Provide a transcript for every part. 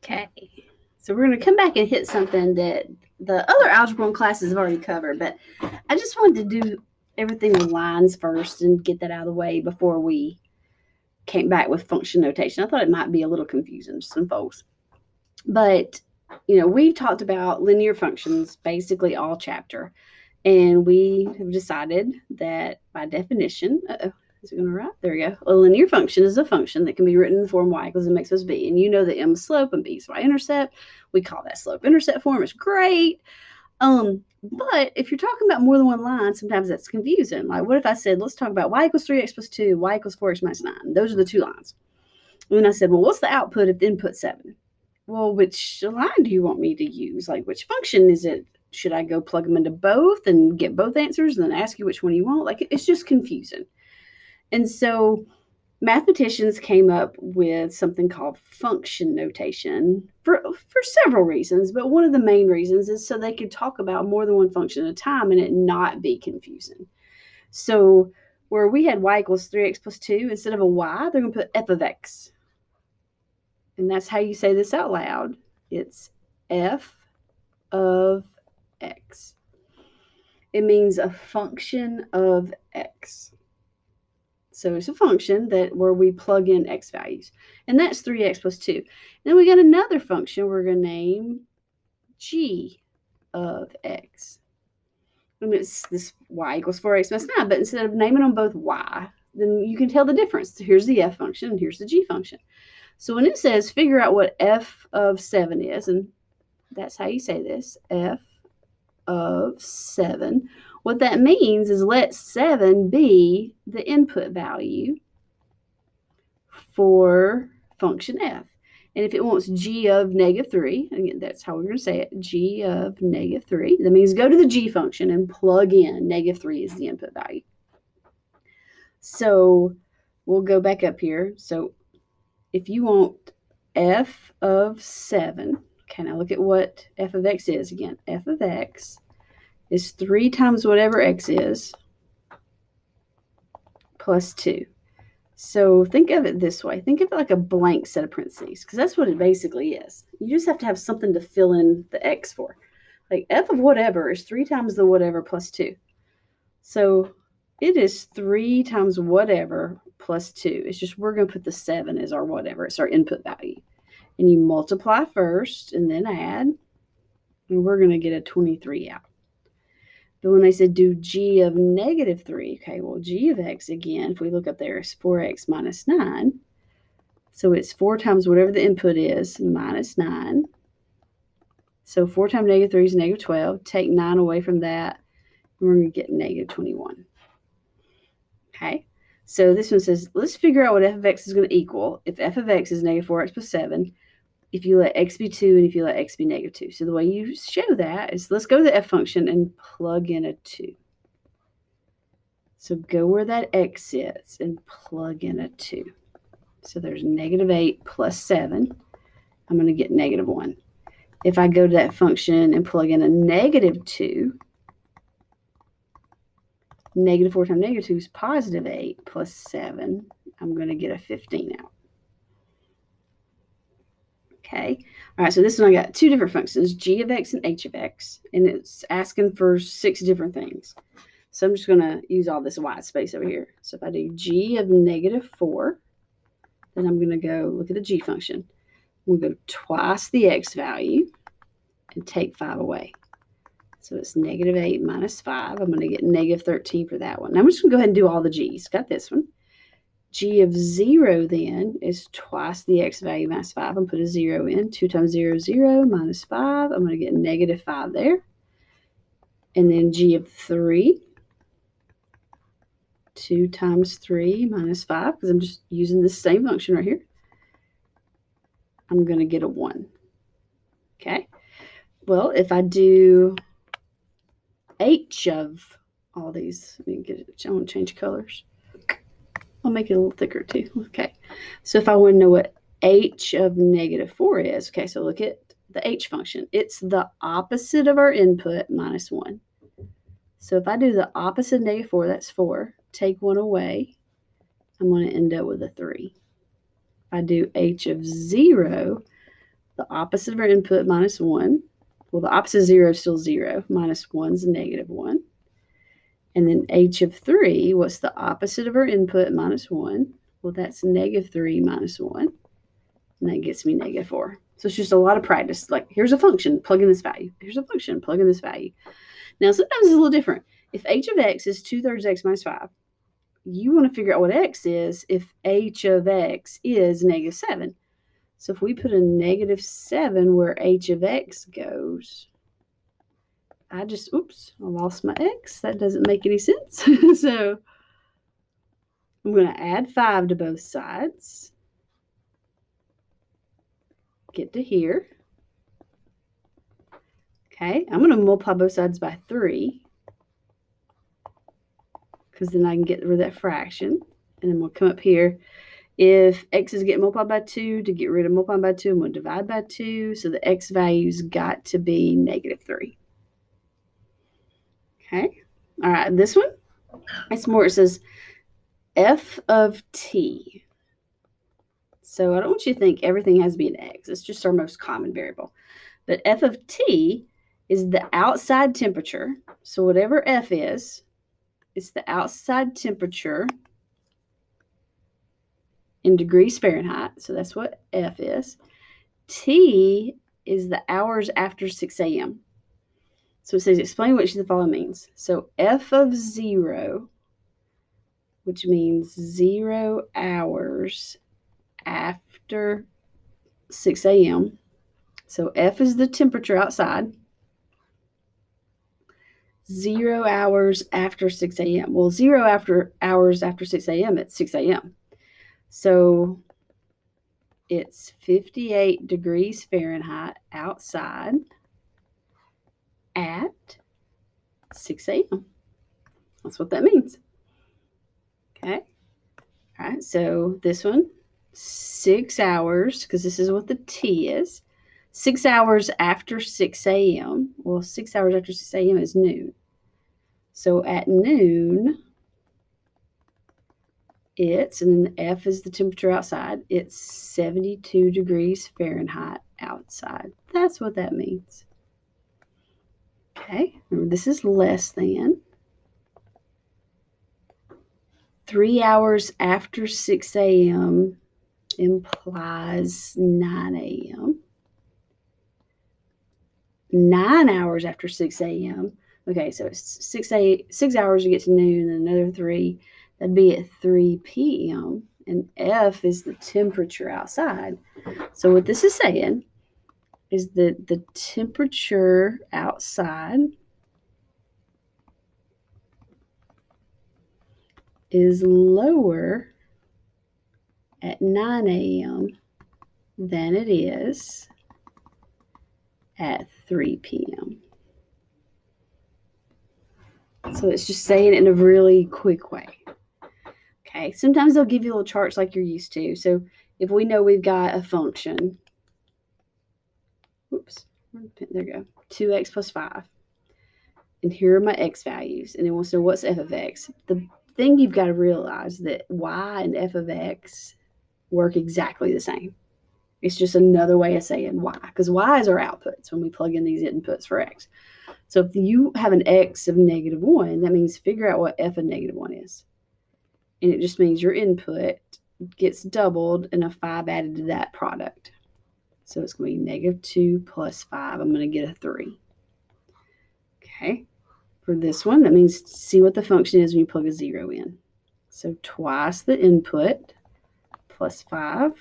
Okay, so we're going to come back and hit something that the other Algebra 1 classes have already covered, but I just wanted to do everything with lines first and get that out of the way before we came back with function notation. I thought it might be a little confusing to some folks. But, we've talked about linear functions basically all chapter, and we have decided that by definition, is it going to write? There we go. A linear function is a function that can be written in the form y equals mx plus b. And you know that m is slope and b is y-intercept. We call that slope-intercept form. It's great. But if you're talking about more than one line, sometimes that's confusing. Like, what if I said, let's talk about y equals 3x plus 2, y equals 4x minus 9. Those are the two lines. And then I said, well, what's the output if the input 7? Well, which line do you want me to use? Like, which function is it? Should I go plug them into both and get both answers and then ask you which one you want? Like, it's just confusing. And so mathematicians came up with something called function notation for several reasons, but one of the main reasons is so they could talk about more than one function at a time and it not be confusing. So where we had y equals 3x plus 2, instead of a y, they're going to put f of x. And that's how you say this out loud. It's f of x. It means a function of x. So it's a function where we plug in x values. And that's 3x plus 2. And then we got another function we're going to name g of x. And it's this y equals 4x minus 9. But instead of naming them both y, then you can tell the difference. Here's the f function and here's the g function. So when it says figure out what f of 7 is, and that's how you say this, f of 7, what that means is let 7 be the input value for function f. And if it wants g of negative 3, again, that's how we're going to say it, g of negative 3, that means go to the g function and plug in negative 3 is the input value. So we'll go back up here. So if you want f of 7, okay, now look at what f of x is. Again, f of x is 3 times whatever x is plus 2. So think of it this way. Think of it like a blank set of parentheses, because that's what it basically is. You just have to have something to fill in the x for. Like f of whatever is 3 times the whatever plus 2. So it is 3 times whatever plus 2. It's just we're going to put the 7 as our whatever. It's our input value. And you multiply first and then add, and we're going to get a 23 out. But when they said do g of negative 3, okay, well, g of x, again, if we look up there, is 4x minus 9. So it's 4 times whatever the input is minus 9. So 4 times negative 3 is negative 12. Take 9 away from that, and we're going to get negative 21. Okay, so this one says, let's figure out what f of x is going to equal if f of x is negative 4x plus 7, if you let x be 2 and if you let x be negative 2. So the way you show that is let's go to the f function and plug in a 2. So go where that x sits and plug in a 2. So there's negative 8 plus 7. I'm going to get negative 1. If I go to that function and plug in a negative 2, negative 4 times negative 2 is positive 8 plus 7. I'm going to get a 15 out. Okay. All right, so this one I got two different functions, g of x and h of x, and it's asking for 6 different things. So I'm just going to use all this white space over here. So if I do g of negative 4, then I'm going to go look at the g function. We'll go twice the x value and take 5 away. So it's negative 8 minus 5. I'm going to get negative 13 for that one. Now I'm just going to go ahead and do all the g's. Got this one. G of 0 then is twice the x value minus 5. I'm going to put a 0 in. 2 times 0 is 0 minus 5. I'm going to get negative 5 there. And then g of 3. 2 times 3 minus 5, because I'm just using this same function right here. I'm going to get a 1. Okay. Well, if I do h of all these, let me get it. I want to change colors. I'll make it a little thicker too. Okay. So if I want to know what h of negative 4 is, okay, so look at the h function. It's the opposite of our input minus 1. So if I do the opposite of negative 4, that's 4. Take 1 away, I'm going to end up with a 3. If I do h of 0, the opposite of our input, minus 1. Well, the opposite of 0 is still 0. Minus 1 is negative 1. And then h of 3, what's the opposite of our input, minus 1? Well, that's negative 3 minus 1. And that gets me negative 4. So it's just a lot of practice. Like, here's a function, plug in this value. Here's a function, plug in this value. Now, sometimes it's a little different. If h of x is 2/3 x minus 5, you want to figure out what x is if h of x is negative 7. So if we put a negative 7 where h of x goes, I lost my x. That doesn't make any sense. So I'm going to add 5 to both sides. Get to here. Okay, I'm going to multiply both sides by 3 because then I can get rid of that fraction. And then we'll come up here. If x is getting multiplied by 2, to get rid of multiplying by 2, I'm going to divide by 2. So the x value's got to be negative 3. Okay. All right, this one, it's more, it says f of t. So I don't want you to think everything has to be an x. It's just our most common variable. But f of t is the outside temperature. So whatever f is, it's the outside temperature in degrees Fahrenheit. So that's what f is. T is the hours after 6 a.m. So it says, explain what the following means. So f of 0, which means 0 hours after 6 a.m. So f is the temperature outside. 0 hours after 6 a.m. Well, 0 hours after 6 a.m., it's 6 a.m. So it's 58 degrees Fahrenheit outside at 6 a.m. That's what that means. Okay. All right. So this one, 6 hours, because this is what the T is. 6 hours after 6 a.m. Well, 6 hours after 6 a.m. is noon. So at noon, and then F is the temperature outside, it's 72 degrees Fahrenheit outside. That's what that means. Okay, remember this is less than. 3 hours after 6 a.m. implies 9 a.m. 9 hours after 6 a.m. Okay, so it's 6 hours to get to noon, and another 3. That'd be at 3 p.m. And F is the temperature outside. So what this is saying is that the temperature outside is lower at 9 a.m. than it is at 3 p.m. So it's just saying it in a really quick way. Okay, sometimes they'll give you little charts like you're used to. So if we know we've got a function, there we go, 2x plus 5. And here are my x values. And it wants to know what's f of x. The thing you've got to realize that y and f of x work exactly the same. It's just another way of saying y, because y is our outputs when we plug in these inputs for x. So if you have an x of -1, that means figure out what f of -1 is. And it just means your input gets doubled and a 5 added to that product. So it's going to be -2 plus 5. I'm going to get a 3. Okay. For this one, that means see what the function is when you plug a 0 in. So twice the input plus 5.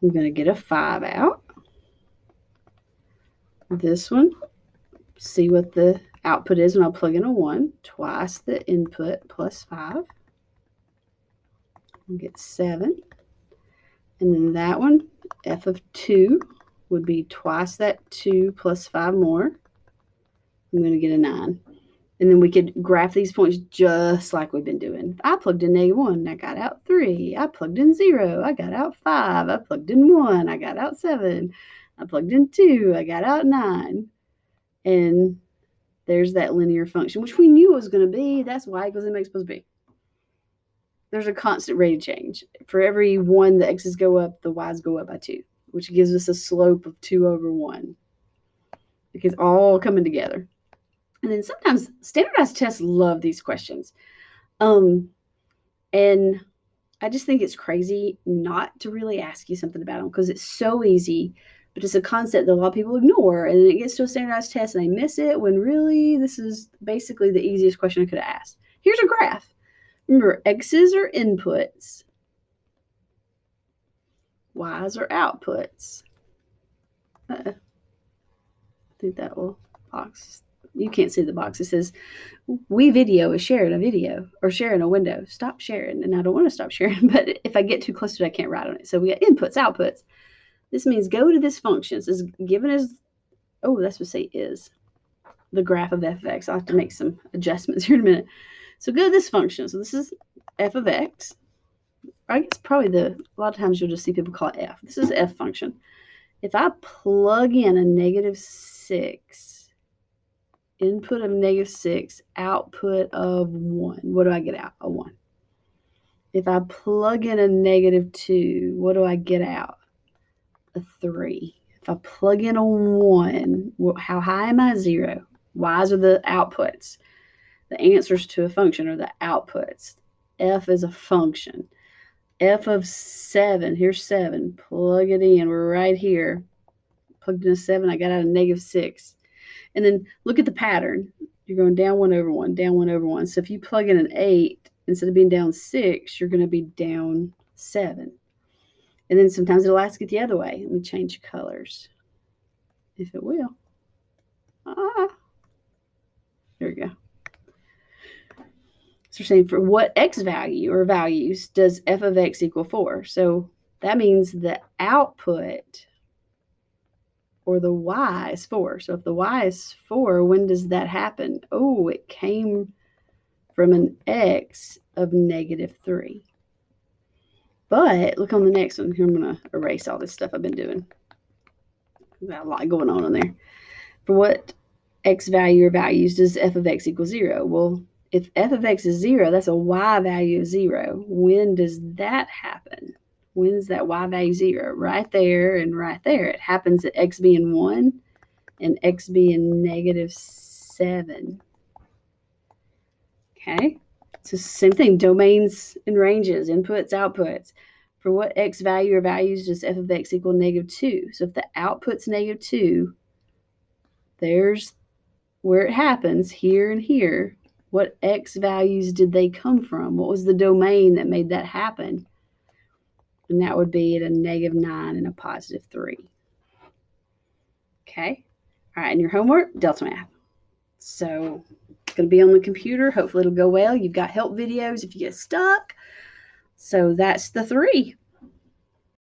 I'm going to get a 5 out. This one, see what the output is when I plug in a 1. Twice the input plus 5. I'll get 7. And then that one, f of 2, would be twice that 2 plus 5 more. I'm going to get a 9. And then we could graph these points just like we've been doing. I plugged in -1, I got out 3. I plugged in 0, I got out 5. I plugged in 1, I got out 7. I plugged in 2, I got out 9. And there's that linear function, which we knew it was going to be. That's y equals mx plus b. There's a constant rate of change. For every 1, the x's go up, the y's go up by 2. which gives us a slope of 2 over 1. Because all coming together. And then sometimes standardized tests love these questions. And I just think it's crazy not to really ask you something about them because it's so easy, but it's a concept that a lot of people ignore. And then it gets to a standardized test and they miss it when really this is basically the easiest question I could have asked. Here's a graph. Remember, X's are inputs, Y's are outputs. I think that will box. You can't see the box. It says, we video is sharing a video or sharing a window. Stop sharing. And I don't want to stop sharing, but if I get too close to it, I can't write on it. So we got inputs, outputs. This means go to this function. This is given as, oh, that's what say is the graph of f of x. I'll have to make some adjustments here in a minute. So go to this function. So this is f of x. I guess probably a lot of times you'll just see people call it f. This is the f function. If I plug in a -6, input of -6, output of 1, what do I get out? A 1. If I plug in a -2, what do I get out? A 3. If I plug in a 1, how high am I? 0. Y's are the outputs. The answers to a function are the outputs. F is a function. F of 7, here's 7. Plug it in. We're right here. Plugged in a 7. I got out a -6. And then look at the pattern. You're going down 1 over 1, down 1 over 1. So if you plug in an 8, instead of being down 6, you're going to be down 7. And then sometimes it'll ask it the other way. Let me change colors, if it will. There we go. So we're saying for what x value or values does f of x equal 4? So that means the output or the y is 4. So if the y is 4, when does that happen? Oh, it came from an x of -3. But look on the next one. Here, I'm going to erase all this stuff I've been doing. There's got a lot going on in there. For what x value or values does f of x equal 0? Well, if f of x is 0, that's a y value of 0. When does that happen? When's that y value 0? Right there and right there. It happens at x being 1 and x being -7. Okay? So same thing, domains and ranges, inputs, outputs. For what x value or values does f of x equal -2? So if the output's -2, there's where it happens, here and here. What x values did they come from? What was the domain that made that happen? And that would be at a -9 and a +3. Okay? All right, and your homework, Delta Math. So it's going to be on the computer. Hopefully it'll go well. You've got help videos if you get stuck. So that's the 3.